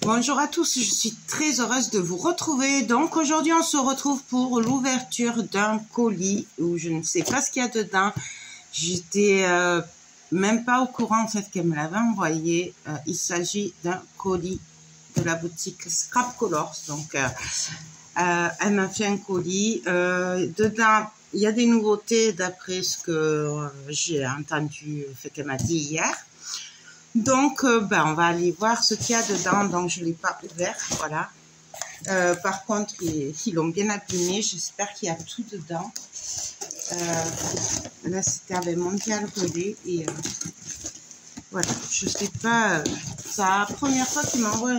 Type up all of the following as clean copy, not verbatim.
Bonjour à tous, je suis très heureuse de vous retrouver. Donc aujourd'hui on se retrouve pour l'ouverture d'un colis où je ne sais pas ce qu'il y a dedans. J'étais même pas au courant en fait qu'elle me l'avait envoyé. Il s'agit d'un colis de la boutique Scrap Colors. Donc elle m'a fait un colis. Dedans il y a des nouveautés d'après ce que j'ai entendu, fait qu'elle m'a dit hier. Donc, on va aller voir ce qu'il y a dedans. Donc, je ne l'ai pas ouvert, voilà. Par contre, ils l'ont bien abîmé. J'espère qu'il y a tout dedans. Là, c'était avec Mondial Relais. Et voilà, je sais pas. C'est la première fois qu'ils m'envoient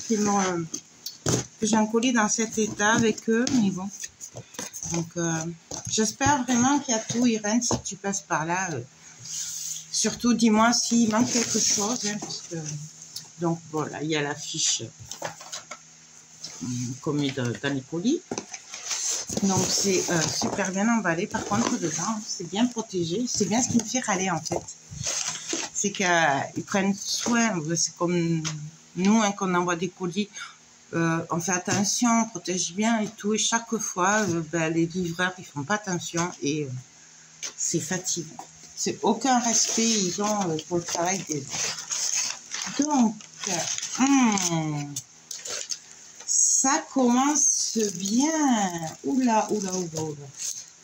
que j'ai un colis dans cet état avec eux. Mais bon. Donc, j'espère vraiment qu'il y a tout. Irène, si tu passes par là. Surtout, dis-moi s'il manque quelque chose. Hein, parce que... Donc, voilà, il y a la fiche comme dans les colis. Donc, c'est super bien emballé. Par contre, dedans, c'est bien protégé. C'est bien ce qui me fait râler, en fait. C'est qu'ils prennent soin. C'est comme nous, hein, quand on envoie des colis. On fait attention, on protège bien et tout. Et chaque fois, les livreurs, ils font pas attention. Et c'est fatigant. C'est aucun respect ils ont pour le travail des gens. Donc, ça commence bien. Oula.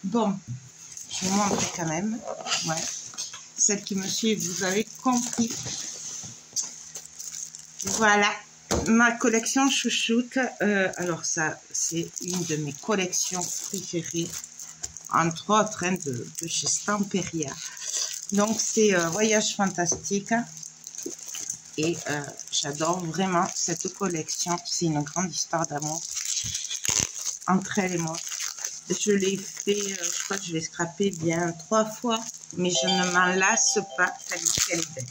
Bon, je vais vous montrer quand même. Ouais. Celle qui me suit, vous avez compris. Voilà, ma collection chouchoute. Alors ça, c'est une de mes collections préférées. Entre autres, hein, de chez Stamperia. Donc, c'est Voyage Fantastique. Et j'adore vraiment cette collection. C'est une grande histoire d'amour entre elle et moi. Je l'ai fait, je crois que je l'ai scrappé bien 3 fois. Mais je ne m'en lasse pas tellement qu'elle est belle.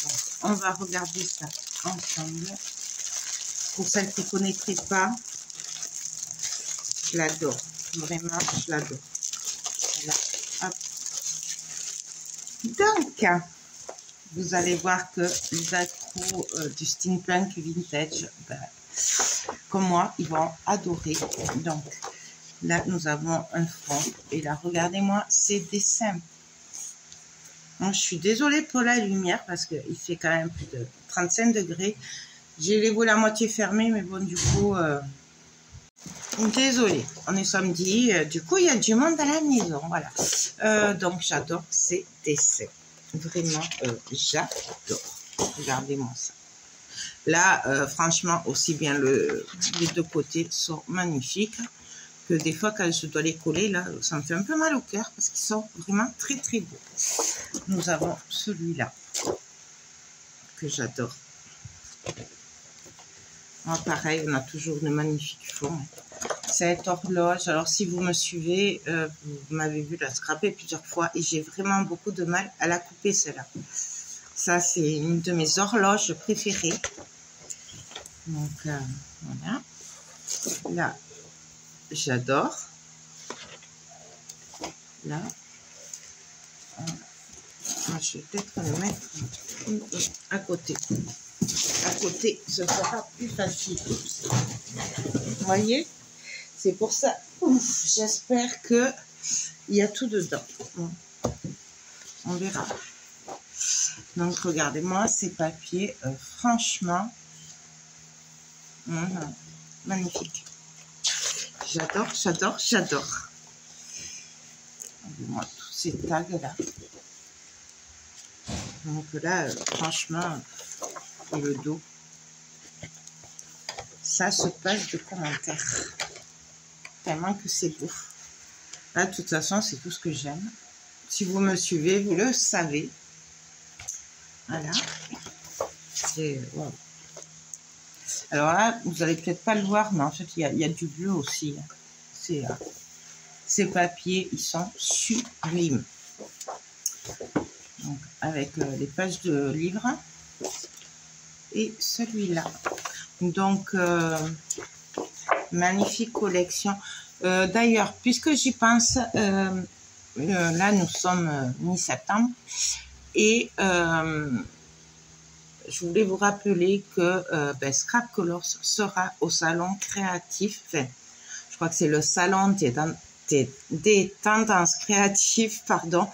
Donc, on va regarder ça ensemble. Pour celles qui ne connaîtraient pas, je l'adore. Vraiment, je l'adore. Voilà. Hop. Donc, vous allez voir que les accros du steampunk vintage, comme moi, ils vont adorer. Donc, là, nous avons un front. Et là, regardez-moi ces dessins. Bon, je suis désolée pour la lumière parce qu'il fait quand même plus de 35 degrés. J'ai les volets à moitié fermés, mais bon, du coup... Désolée, on est samedi, du coup il y a du monde à la maison, voilà. Donc j'adore ces dessins, vraiment j'adore, regardez-moi ça. Là, franchement, aussi bien les deux côtés sont magnifiques, que des fois quand je dois les coller, là, ça me fait un peu mal au cœur, parce qu'ils sont vraiment très très beaux. Nous avons celui-là, que j'adore. Oh, pareil, on a toujours de magnifiques fonds. Cette horloge, alors si vous me suivez, vous m'avez vu la scraper plusieurs fois et j'ai vraiment beaucoup de mal à la couper celle-là. Ça, c'est une de mes horloges préférées. Donc, voilà. Là, j'adore. Là. Moi, je vais peut-être le mettre à côté. À côté, ce sera plus facile. Vous voyez? C'est pour ça, j'espère qu'il y a tout dedans. On verra. Donc, regardez-moi ces papiers. Franchement, magnifique. J'adore. Regardez-moi tous ces tags-là. Donc là, franchement, et le dos, ça se passe de commentaires. Tellement que c'est beau. Là, de toute façon, c'est tout ce que j'aime. Si vous me suivez, vous le savez. Voilà. Wow. Alors là, vous allez peut-être pas le voir, mais en fait, il y a du bleu aussi. Ces papiers, ils sont sublimes. Donc, avec les pages de livres. Et celui-là. Donc, magnifique collection. D'ailleurs, puisque j'y pense, là nous sommes mi-septembre et je voulais vous rappeler que Scrap Colors sera au salon créatif. Enfin, je crois que c'est le salon des tendances créatives, pardon,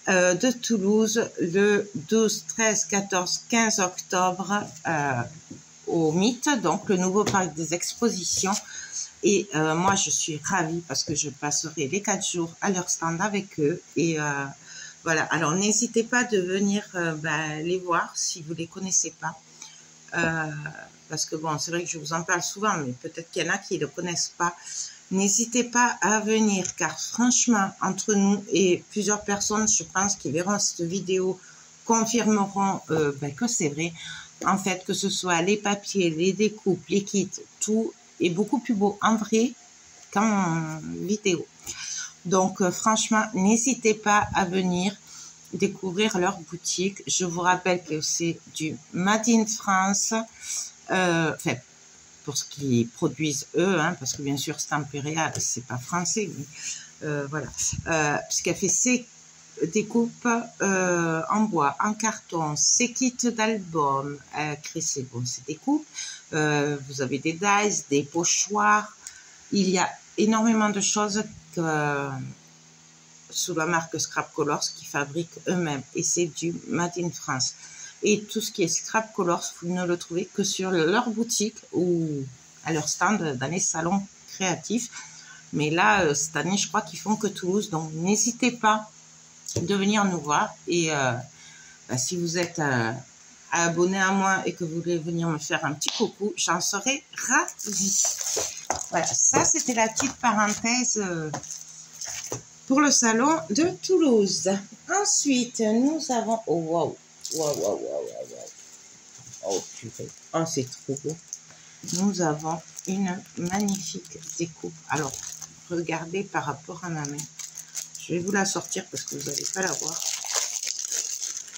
de Toulouse, le 12, 13, 14, 15 octobre au Mythe, donc le nouveau parc des expositions. Et moi, je suis ravie parce que je passerai les 4 jours à leur stand avec eux. Et voilà, alors n'hésitez pas de venir les voir si vous ne les connaissez pas. Parce que bon, c'est vrai que je vous en parle souvent, mais peut-être qu'il y en a qui ne le connaissent pas. N'hésitez pas à venir, car franchement, entre nous et plusieurs personnes, je pense, qui verront cette vidéo, confirmeront que c'est vrai. En fait, que ce soit les papiers, les découpes, les kits, tout est beaucoup plus beau en vrai qu'en vidéo. Donc, franchement, n'hésitez pas à venir découvrir leur boutique. Je vous rappelle que c'est du Made in France, enfin, pour ce qu'ils produisent eux, hein, parce que bien sûr, c'est impérial, c'est pas français, mais voilà. Puisqu'elle fait ses découpes en bois, en carton, ses kits d'albums, crée ses découpes. Vous avez des dies, des pochoirs. Il y a énormément de choses que sous la marque Scrap Colors qui fabriquent eux-mêmes, et c'est du Made in France. Et tout ce qui est Scrap Colors, vous ne le trouvez que sur leur boutique ou à leur stand dans les salons créatifs. Mais là, cette année, je crois qu'ils font que Toulouse, donc n'hésitez pas de venir nous voir. Et si vous êtes abonné à moi et que vous voulez venir me faire un petit coucou, j'en serai ravie. Voilà, ça c'était la petite parenthèse pour le salon de Toulouse. Ensuite, nous avons... Oh, wow. Oh, purée. Oh, c'est trop beau. Nous avons une magnifique découpe. Alors, regardez par rapport à ma main. Je vais vous la sortir parce que vous n'allez pas la voir.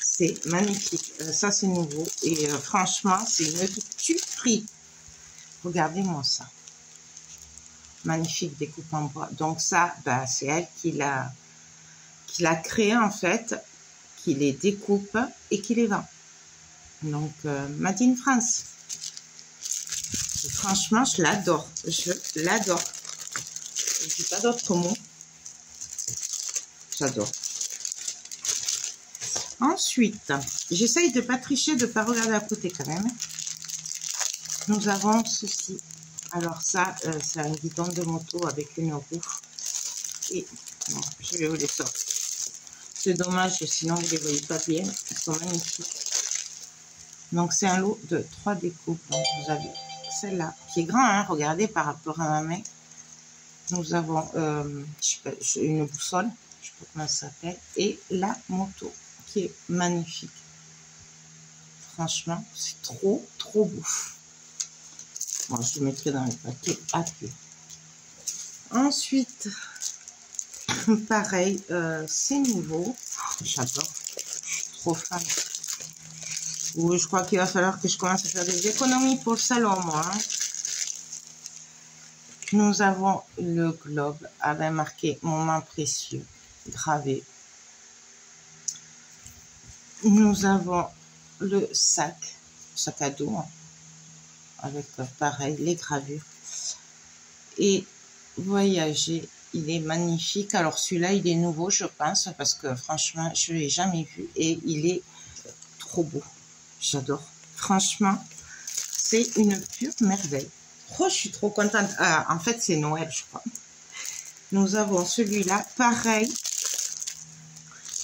C'est magnifique. Ça, c'est nouveau. Et franchement, c'est une tuerie. Regardez-moi ça. Magnifique découpe en bois. Donc ça, c'est elle qui l'a créé en fait, qui les découpe et qui les vend. Donc, Made in France. Et franchement, je l'adore. Je l'adore. Je ne dis pas d'autres mots. J'adore. Ensuite, j'essaye de ne pas tricher, de ne pas regarder à côté quand même. Nous avons ceci. Alors ça, c'est un guidon de moto avec une roue. Et bon, je vais vous les sortir. C'est dommage, sinon vous ne les voyez pas bien. Ils sont magnifiques. Donc c'est un lot de 3 découpes. Donc vous avez celle-là qui est grand, hein, regardez par rapport à ma main. Nous avons une boussole, je sais pas comment ça s'appelle, et la moto qui est magnifique. Franchement, c'est trop beau. Bon, je le mettrai dans le paquet après. Ensuite, pareil, c'est nouveau. J'adore. Je suis trop fan. Oui, je crois qu'il va falloir que je commence à faire des économies pour le salon, moi. Hein. Nous avons le globe avec marqué moment précieux, gravé. Nous avons le sac à dos, hein, avec pareil, les gravures. Et voyager, il est magnifique. Alors celui-là, il est nouveau, je pense, parce que franchement, je ne l'ai jamais vu et il est trop beau. J'adore. Franchement, c'est une pure merveille. Oh, je suis trop contente. Ah, en fait, c'est Noël, je crois. Nous avons celui-là, pareil.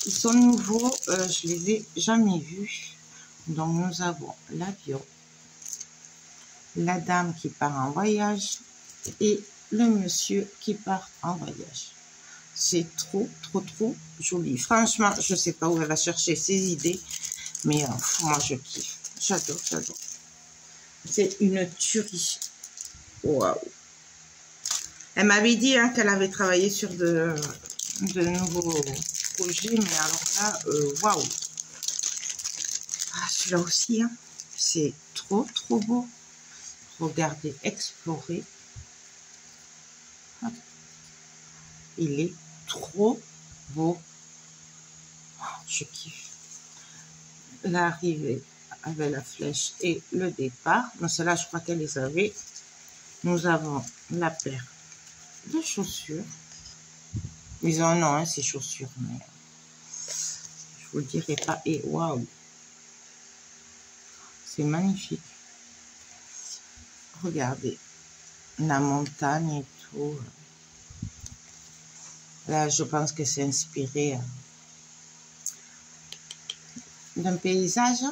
Ils sont nouveaux, je les ai jamais vus. Donc, nous avons l'avion, la dame qui part en voyage et le monsieur qui part en voyage. C'est trop joli. Franchement, je ne sais pas où elle va chercher ses idées, mais moi, je kiffe. J'adore. C'est une tuerie. Waouh. Elle m'avait dit hein, qu'elle avait travaillé sur de nouveaux projets, mais alors là, waouh. Ah, celui-là aussi, hein, c'est trop beau. Regardez, explorer. Il est trop beau. Oh, je kiffe. L'arrivée avec la flèche et le départ. Mais celle-là, je crois qu'elle les avait. Nous avons la paire de chaussures. Ils ont un nom, hein, ces chaussures, mais je vous le dirai pas. Et waouh, c'est magnifique. Regardez la montagne et tout. Là, je pense que c'est inspiré d'un paysage.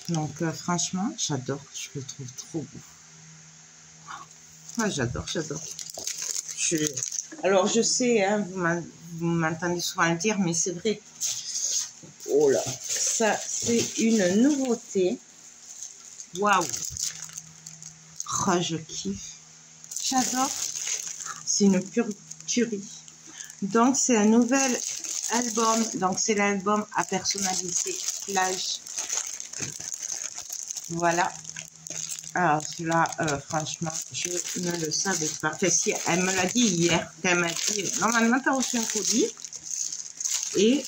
Donc, franchement, j'adore. Je le trouve trop beau. Ah, j'adore, j'adore. Alors, je sais, hein, vous m'entendez souvent le dire, mais c'est vrai. Oh là, ça, c'est une nouveauté. Waouh. Oh, je kiffe. J'adore. C'est une pure tuerie. Donc, c'est un nouvel album. Donc, c'est l'album à personnaliser plage. Voilà. Alors, celui-là, franchement, je ne le savais pas. Enfin, si, elle me l'a dit hier. Elle m'a dit, normalement, tu as reçu un colis. Et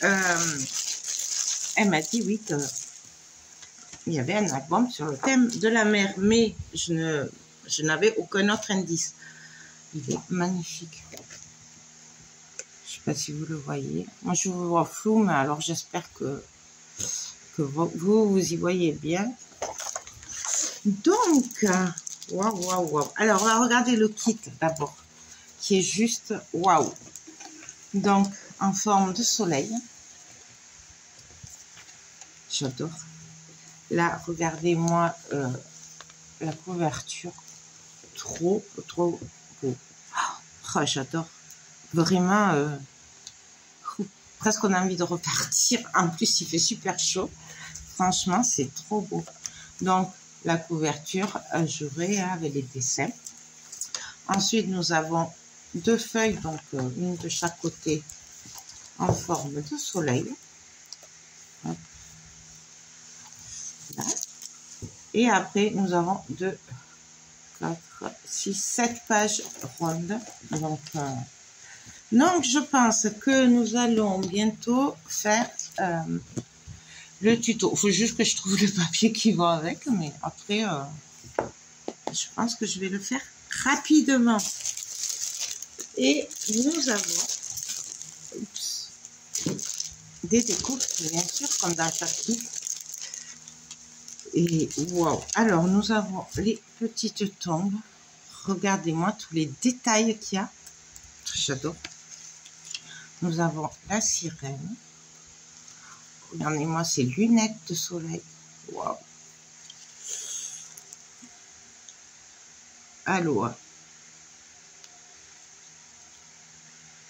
elle m'a dit, oui, qu'il y avait un album sur le thème de la mer. Mais je n'avais aucun autre indice. Il est magnifique. Je ne sais pas si vous le voyez. Moi, je vous vois flou, mais alors j'espère que vous y voyez bien. Donc, waouh, waouh, waouh. Alors, on va regarder le kit d'abord, qui est juste waouh. Donc, en forme de soleil. J'adore. Là, regardez-moi la couverture. Trop, trop beau. Oh, j'adore. Vraiment, presque on a envie de repartir. En plus, il fait super chaud. Franchement, c'est trop beau. Donc, la couverture ajourée avec les dessins. Ensuite, nous avons deux feuilles, donc une de chaque côté en forme de soleil. Hop. Là. Et après, nous avons 2, 4, 6, 7 pages rondes. Donc, je pense que nous allons bientôt faire le tuto. Il faut juste que je trouve le papier qui va avec, mais après, je pense que je vais le faire rapidement. Et nous avons des découpes, bien sûr, comme dans chaque kit. Et waouh! Alors, nous avons les petites tombes. Regardez-moi tous les détails qu'il y a. J'adore. Nous avons la sirène. Regardez-moi ces lunettes de soleil. Waouh! Aloha.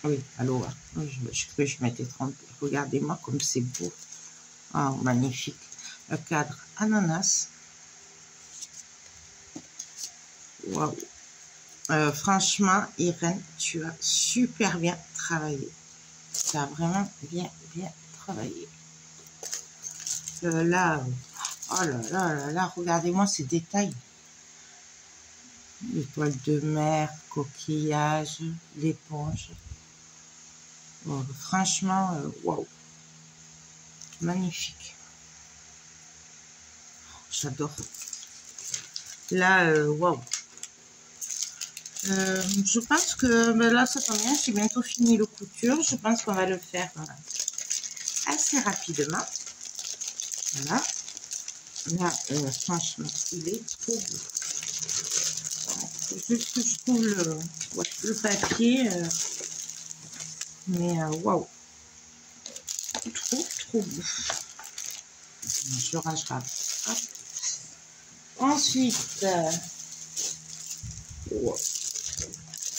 Oui, aloha. Je crois que je m'étais trompée. Regardez-moi comme c'est beau. Oh, magnifique. Le cadre ananas. Waouh! Franchement, Irène, tu as super bien travaillé. Tu as vraiment bien travaillé. Là, oh là, regardez-moi ces détails. L'étoile de mer, coquillage, l'éponge. Oh, franchement, waouh. Magnifique. J'adore. Là, waouh. Je pense que là, ça tombe bien, j'ai bientôt fini le couture. Je pense qu'on va le faire assez rapidement. Voilà. Là, franchement, il est trop beau. C'est juste que je trouve le papier. Mais waouh. Trop beau. Je range pas. Hop. Ensuite, wow.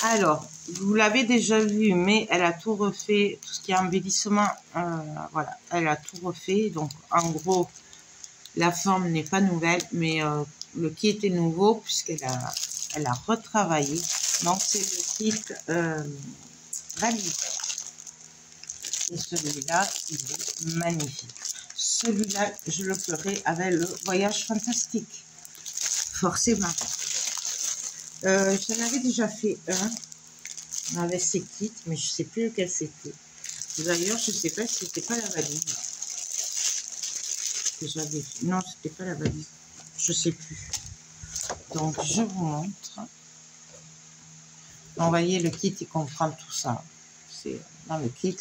Alors, vous l'avez déjà vu, mais elle a tout refait, tout ce qui est embellissement, voilà, elle a tout refait. Donc, en gros, la forme n'est pas nouvelle, mais le kit est nouveau puisqu'elle a retravaillé. Donc, c'est le kit Rallye. Et celui-là, il est magnifique. Celui-là, je le ferai avec le voyage fantastique. Forcément. J'en avais déjà fait un avec ces kits, mais je ne sais plus lequel c'était. D'ailleurs, je ne sais pas si c'était pas la valise. que j'avais... Non, c'était pas la valise. Je sais plus. Donc, je vous montre. Vous voyez, le kit, il comprend tout ça. C'est dans le kit.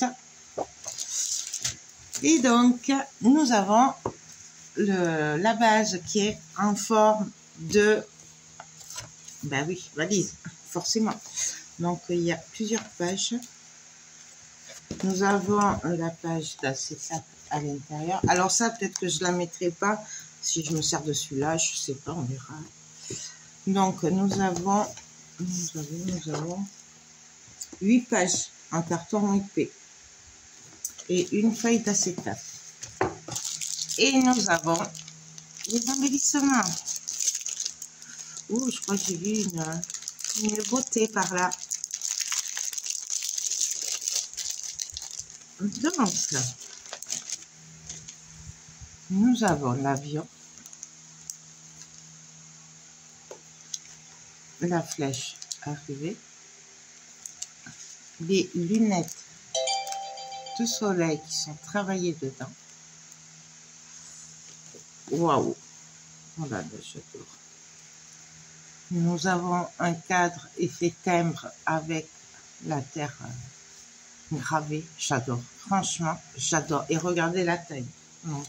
Et donc, nous avons la base qui est en forme de... Ben oui, valise, forcément. Donc, il y a plusieurs pages. Nous avons la page d'acétate à l'intérieur. Alors ça, peut-être que je ne la mettrai pas si je me sers de celui-là. Je ne sais pas, on verra. Donc, nous avons 8 pages en carton épais et une feuille d'acétate. Et nous avons les embellissements. Ouh, je crois que j'ai vu une beauté par là. Donc, nous avons l'avion, la flèche arrivée, les lunettes de soleil qui sont travaillées dedans. Waouh! Voilà, j'adore. Nous avons un cadre effet timbre avec la terre gravée. J'adore. Franchement, j'adore. Et regardez la taille. Donc,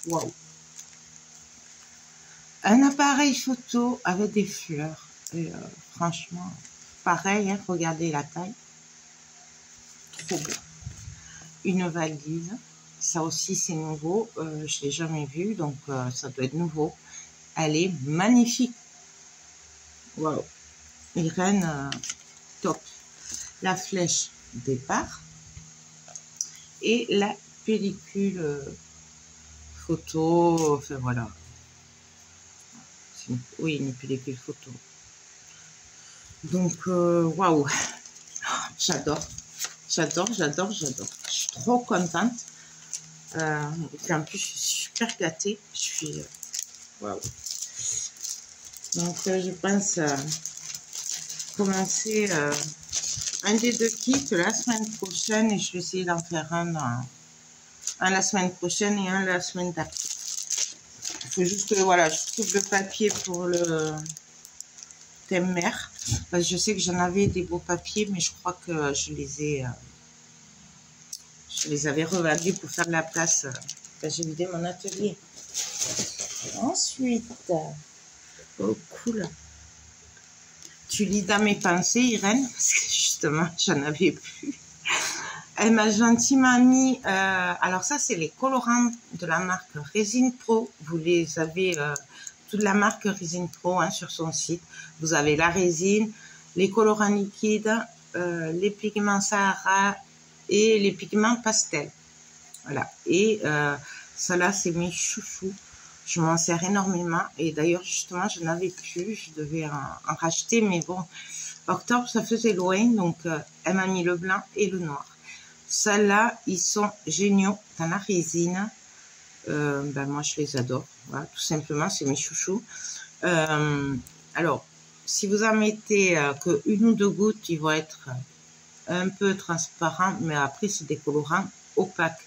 waouh! Un appareil photo avec des fleurs. Et, franchement, pareil, hein, regardez la taille. Trop bien. Une valise. Ça aussi, c'est nouveau. Je ne l'ai jamais vu, donc ça doit être nouveau. Elle est magnifique. Waouh. Irène, top. La flèche départ. Et la pellicule photo. Enfin, voilà. Oui, une pellicule photo. Donc, waouh. J'adore. J'adore, j'adore, j'adore. Je suis trop contente. Et en plus, je suis super gâtée. Je suis... waouh. Donc, je pense commencer un des 2 kits la semaine prochaine. Et je vais essayer d'en faire un la semaine prochaine et un la semaine d'après. Il faut juste que, voilà, je trouve le papier pour le thème mère. Parce que je sais que j'en avais des beaux papiers, mais je crois que je les avais revendus pour faire de la place quand j'ai vidé mon atelier. Ensuite, oh cool. Tu lis dans mes pensées, Irène, parce que justement, j'en avais plus. Elle m'a gentiment mis, alors ça, c'est les colorants de la marque Resin Pro. Vous les avez, toute la marque Resin Pro hein, sur son site. Vous avez la résine, les colorants liquides, les pigments Sahara et les pigments pastel. Voilà. Et ça là, c'est mes chouchous. Je m'en sers énormément. Et d'ailleurs, justement, je n'avais plus. Je devais en racheter. Mais bon, octobre, ça faisait loin. Donc, elle m'a mis le blanc et le noir. Celles-là, ils sont géniaux dans la résine. Ben moi, je les adore. Voilà, tout simplement, c'est mes chouchous. Alors, si vous en mettez que 1 ou 2 gouttes, ils vont être un peu transparents. Mais après, c'est des colorants opaques.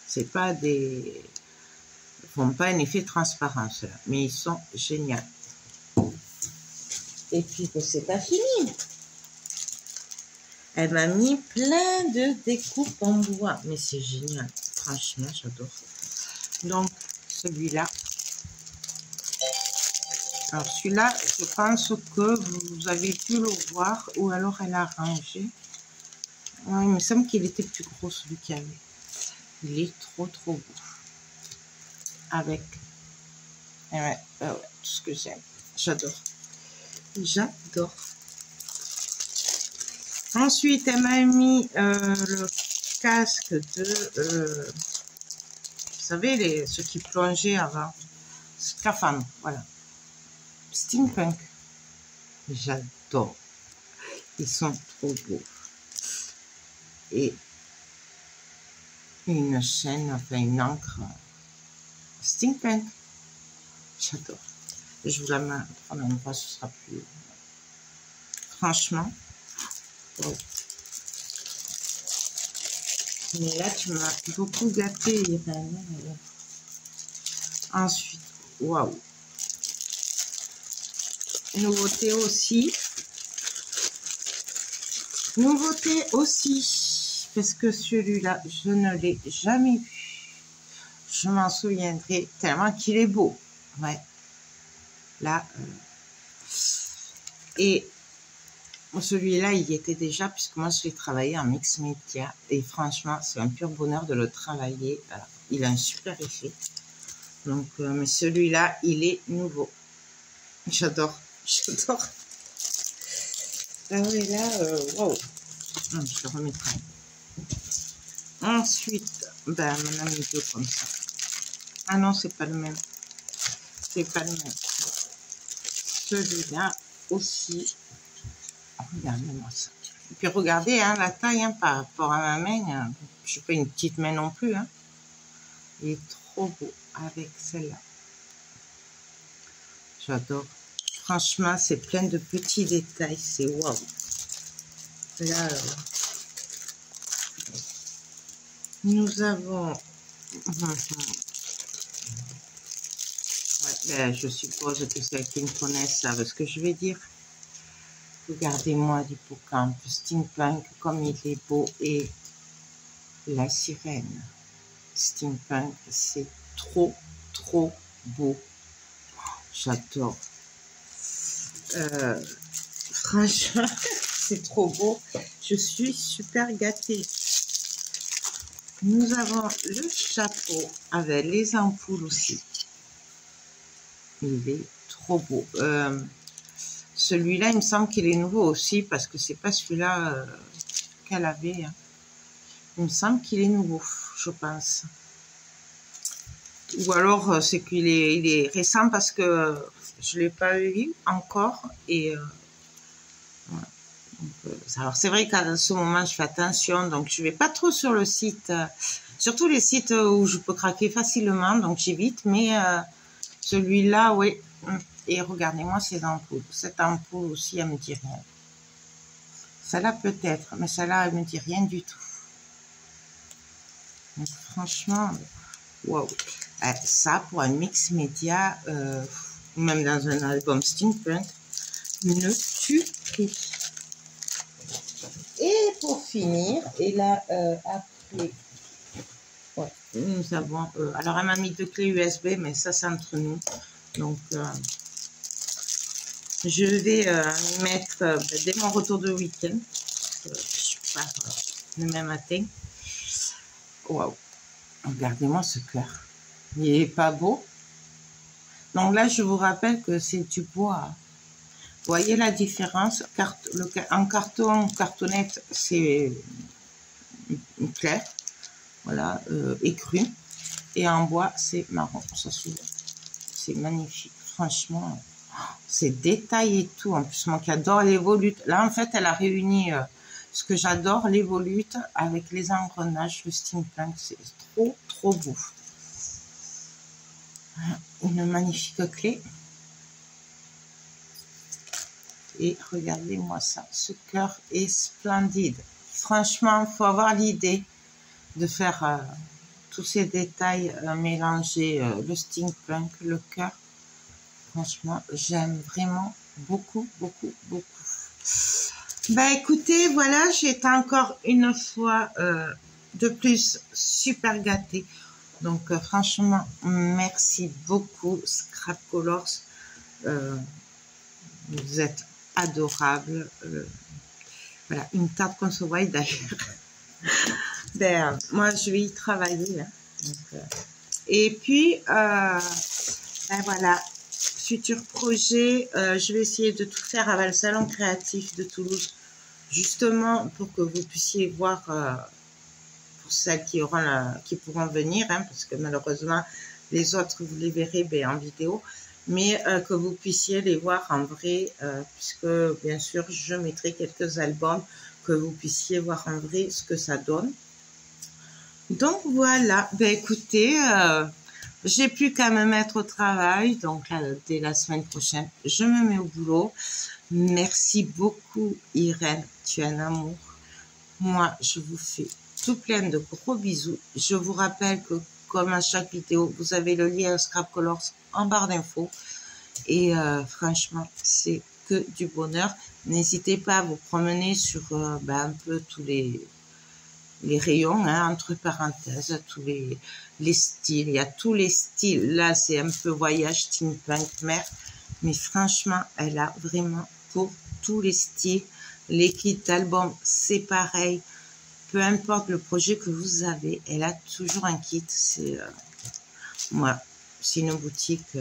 C'est pas des... Ils font pas un effet transparent, ceux-là. Mais ils sont géniaux. Et puis, c'est pas fini. Elle m'a mis plein de découpes en bois. Mais c'est génial. Franchement, j'adore. Donc, celui-là. Alors, celui-là, je pense que vous avez pu le voir. Ou alors, elle a rangé. Ouais, il me semble qu'il était plus gros, celui qu'il y avait. Il est trop, trop beau. Avec... ouais, tout ce que j'aime. J'adore. J'adore. Ensuite, elle m'a mis le casque de... vous savez, ceux qui plongeaient avant. Scaphandre, voilà. Steampunk. J'adore. Ils sont trop beaux. Et une chaîne, enfin une encre. Steampunk. J'adore. Je vous la mets à l'endroit, ce sera plus... Franchement. Wow. Mais là, tu m'as beaucoup gâté, Irène. Ensuite, waouh. Nouveauté aussi. Nouveauté aussi. Parce que celui-là, je ne l'ai jamais vu. Je m'en souviendrai tellement qu'il est beau. Ouais. Là. Et celui-là, il y était déjà, puisque moi, je l'ai travaillé en mix média. Et franchement, c'est un pur bonheur de le travailler. Alors, il a un super effet. Donc, mais celui-là, il est nouveau. J'adore. J'adore. Ah oui, là, wow. Je le remettrai. Ensuite, ben, mon ami deux comme ça. Ah non, c'est pas le même. C'est pas le même. Celui-là aussi. Regardez-moi ça. Et puis regardez hein, la taille hein, par rapport à ma main. Hein. Je suis pas une petite main non plus. Hein. Il est trop beau avec celle-là. J'adore. Franchement, c'est plein de petits détails. C'est waouh. Là, nous avons... Ouais, ben, je suppose que celles qui me connaissent savent ce que je vais dire. Regardez-moi l'hippocampe, steampunk, comme il est beau, et la sirène. Steampunk, c'est trop, trop beau. J'adore. Franchement, c'est trop beau. Je suis super gâtée. Nous avons le chapeau avec les ampoules aussi. Il est trop beau. Celui-là, il me semble qu'il est nouveau aussi parce que c'est pas celui-là qu'elle avait. Hein. Il me semble qu'il est nouveau, je pense. Ou alors c'est qu'il est, il est récent parce que je l'ai pas eu encore et voilà. Alors c'est vrai qu'à ce moment je fais attention, donc je vais pas trop sur le site, surtout les sites où je peux craquer facilement, donc j'évite. Mais celui-là, oui. Et regardez-moi ces ampoules. Cette ampoule aussi, elle me dit rien. Celle-là peut-être, mais celle-là, elle me dit rien du tout. Donc, franchement, waouh. Ça, pour un mix média, même dans un album steampunk, une tuerie. Et pour finir, et là, après, ouais, nous avons... alors, elle m'a mis 2 clés USB, mais ça, c'est entre nous. Donc, je vais mettre dès mon retour de week-end. Je pars le même matin. Waouh! Regardez-moi ce cœur. Il est pas beau? Donc là, je vous rappelle que c'est du bois. Vous voyez la différence? En carton, cartonnette, c'est clair. Voilà, écru. Et en bois, c'est marron. Ça s'ouvre. C'est magnifique. Franchement, c'est détaillé et tout. En plus, moi qui adore les volutes. Là, en fait, elle a réuni ce que j'adore, les volutes, avec les engrenages, le steampunk. C'est trop, trop beau. Une magnifique clé. Et regardez-moi ça. Ce cœur est splendide. Franchement, il faut avoir l'idée de faire tous ces détails mélanger le steampunk, le cœur. Franchement, j'aime vraiment beaucoup, beaucoup, beaucoup. Ben écoutez, voilà, j'ai été encore une fois de plus super gâtée. Donc franchement, merci beaucoup Scrap Colors. Vous êtes adorables. Voilà, une tarte qu'on se voit d'ailleurs. Ben, moi, je vais y travailler. Hein. Donc, et puis, ben voilà. Futur projet, je vais essayer de tout faire avec le salon créatif de Toulouse, justement pour que vous puissiez voir, pour celles qui pourront venir, hein, parce que malheureusement les autres vous les verrez ben, en vidéo, mais que vous puissiez les voir en vrai, puisque bien sûr je mettrai quelques albums, que vous puissiez voir en vrai ce que ça donne. Donc voilà, ben écoutez, j'ai plus qu'à me mettre au travail, donc là, dès la semaine prochaine, je me mets au boulot. Merci beaucoup Irène, tu es un amour. Moi, je vous fais tout plein de gros bisous. Je vous rappelle que, comme à chaque vidéo, vous avez le lien Scrap Colors en barre d'infos. Et franchement, c'est que du bonheur. N'hésitez pas à vous promener sur un peu tous les rayons, hein, entre parenthèses, tous les styles. Il y a tous les styles. Là, c'est un peu voyage steampunk mer. Mais franchement, elle a vraiment pour tous les styles. Les kits albums, c'est pareil. Peu importe le projet que vous avez, elle a toujours un kit. C'est moi, c'est une boutique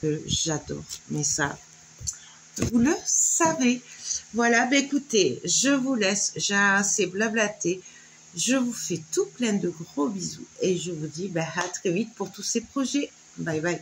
que j'adore. Mais ça, vous le savez. Voilà, ben écoutez, je vous laisse. J'ai assez blablaté. Je vous fais tout plein de gros bisous. Et je vous dis à très vite pour tous ces projets. Bye bye.